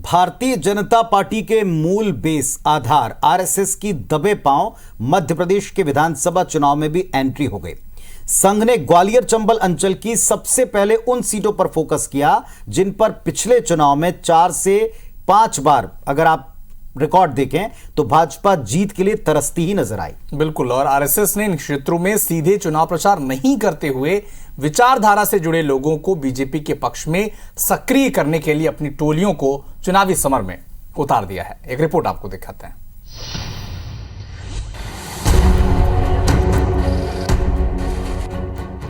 Bharatiya Janata party के मूल base आधार RSS की दबे पांव मध्य प्रदेश के विधानसभा चुनाव में भी एंट्री हो गई। संघ ने ग्वालियर चंबल अंचल की सबसे पहले उन सीटों पर फोकस किया जिन पर पिछले चुनाव में 4 से 5 बार अगर आप रिकॉर्ड देखें तो भाजपा जीत के लिए तरसती ही नजर आई। बिल्कुल, और आरएसएस ने इन क्षेत्रों में सीधे चुनाव प्रचार नहीं करते हुए विचारधारा से जुड़े लोगों को बीजेपी के पक्ष में सक्रिय करने के लिए अपनी टोलियों को चुनावी समर में उतार दिया है। एक रिपोर्ट आपको दिखाते हैं।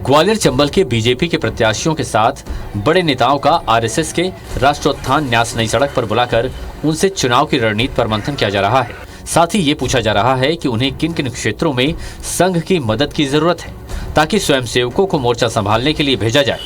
ग्वालियर चंबल के बीजेपी के प्रत्याशियों के साथ बड़े नेताओं का आरएसएस के राष्ट्रोत्थान न्यास नई सड़क पर बुलाकर उनसे चुनाव की रणनीति पर मंथन किया जा रहा है। साथ ही ये पूछा जा रहा है कि उन्हें किन किन क्षेत्रों में संघ की मदद की जरूरत है ताकि स्वयंसेवकों को मोर्चा संभालने के लिए भेजा जाए।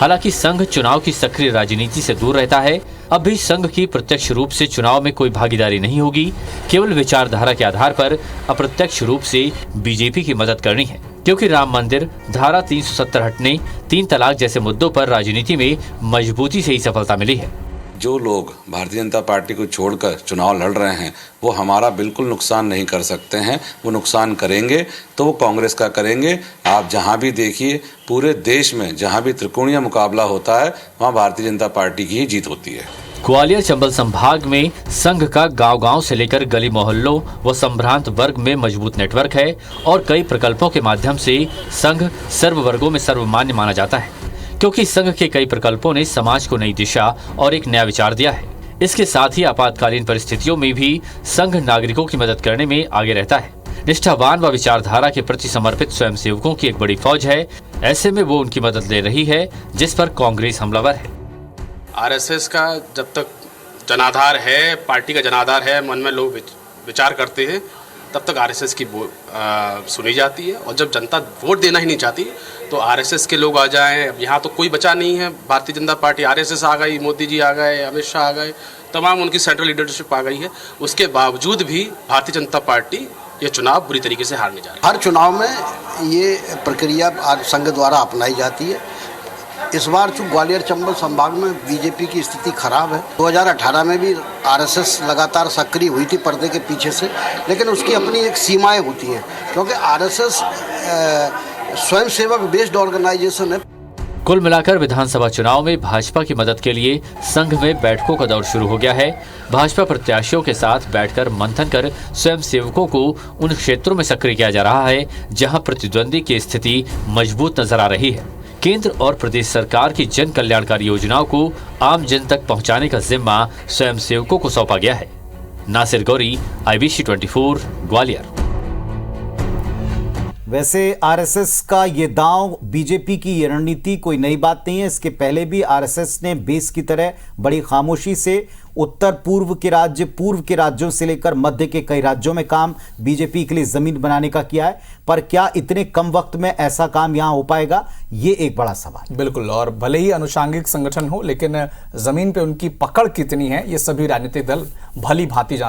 हालांकि संघ चुनाव की सक्रिय राजनीति से दूर रहता है। अब भी संघ की प्रत्यक्ष रूप से चुनाव में कोई भागीदारी नहीं होगी। केवल विचारधारा के आधार पर अप्रत्यक्ष रूप से बीजेपी की मदद करनी है, क्योंकि राम मंदिर, धारा 370 हटने, 3 तलाक जैसे मुद्दों पर राजनीति में मजबूती से ही सफलता मिली है। जो लोग भारतीय जनता पार्टी को छोड़कर चुनाव लड़ रहे हैं वो हमारा बिल्कुल नुकसान नहीं कर सकते हैं। वो नुकसान करेंगे तो वो कांग्रेस का करेंगे। आप जहां भी देखिए, पूरे देश में जहां भी त्रिकोणीय मुकाबला होता है वहां भारतीय जनता पार्टी की ही जीत होती है। ग्वालियर चंबल संभाग में संघ का गांव-गांव से लेकर गली मोहल्लों व संभ्रांत वर्ग में मजबूत नेटवर्क है और कई प्रकल्पों के माध्यम से संघ सर्व वर्गों में सर्वमान्य माना जाता है, क्योंकि संघ के कई प्रकल्पों ने समाज को नई दिशा और एक नया विचार दिया है। इसके साथ ही आपातकालीन परिस्थितियों में भी संघ नागरिकों की मदद करने में आगे रहता है। निष्ठावान व विचारधारा के प्रति समर्पित स्वयंसेवकों की एक बड़ी फौज है। ऐसे में वो उनकी मदद ले रही है जिस पर कांग्रेस हमलावर है। आरएसएस का जब तक जनाधार है, पार्टी का जनाधार है, मन में लोग विचार करते हैं, तब तक आरएसएस की सुनी जाती है। और जब जनता वोट देना ही नहीं चाहती तो आरएसएस के लोग आ जाएं। अब यहाँ तो कोई बचा नहीं है। भारतीय जनता पार्टी, आरएसएस आ गई, मोदी जी आ गए, अमित शाह आ गए, तमाम उनकी सेंट्रल लीडरशिप आ गई है। उसके बावजूद भी भारतीय जनता पार्टी ये चुनाव बुरी तरीके से हारने जा रही है। हर चुनाव में ये प्रक्रिया आज संघ द्वारा अपनाई जाती है। इस बार चूँकि ग्वालियर चंबल संभाग में बीजेपी की स्थिति खराब है। 2018 में भी आरएसएस लगातार सक्रिय हुई थी पर्दे के पीछे से, लेकिन उसकी अपनी एक सीमाएं होती हैं, क्योंकि आरएसएस स्वयंसेवक बेस्ड ऑर्गेनाइजेशन है। कुल मिलाकर विधानसभा चुनाव में भाजपा की मदद के लिए संघ में बैठकों का दौर शुरू हो गया है। भाजपा प्रत्याशियों के साथ बैठकर मंथन कर स्वयंसेवकों को उन क्षेत्रों में सक्रिय किया जा रहा है जहां प्रतिद्वंदी की स्थिति मजबूत नजर आ रही है। केंद्र और प्रदेश सरकार की जन कल्याणकारी योजनाओं को आम जन तक पहुंचाने का जिम्मा स्वयंसेवकों को सौंपा गया है। नासिर गौरी, IBC 24, ग्वालियर। वैसे आरएसएस का ये दांव, बीजेपी की ये रणनीति कोई नई बात नहीं है। इसके पहले भी आरएसएस ने बेस की तरह बड़ी खामोशी से उत्तर पूर्व के राज्यों से लेकर मध्य के कई राज्यों में काम बीजेपी के लिए जमीन बनाने का किया है। पर क्या इतने कम वक्त में ऐसा काम यहां हो पाएगा, ये एक बड़ा सवाल। बिल्कुल, और भले ही अनुषांगिक संगठन हो, लेकिन जमीन पे उनकी पकड़ कितनी है ये सभी राजनीतिक दल भली भांति जानते हैं।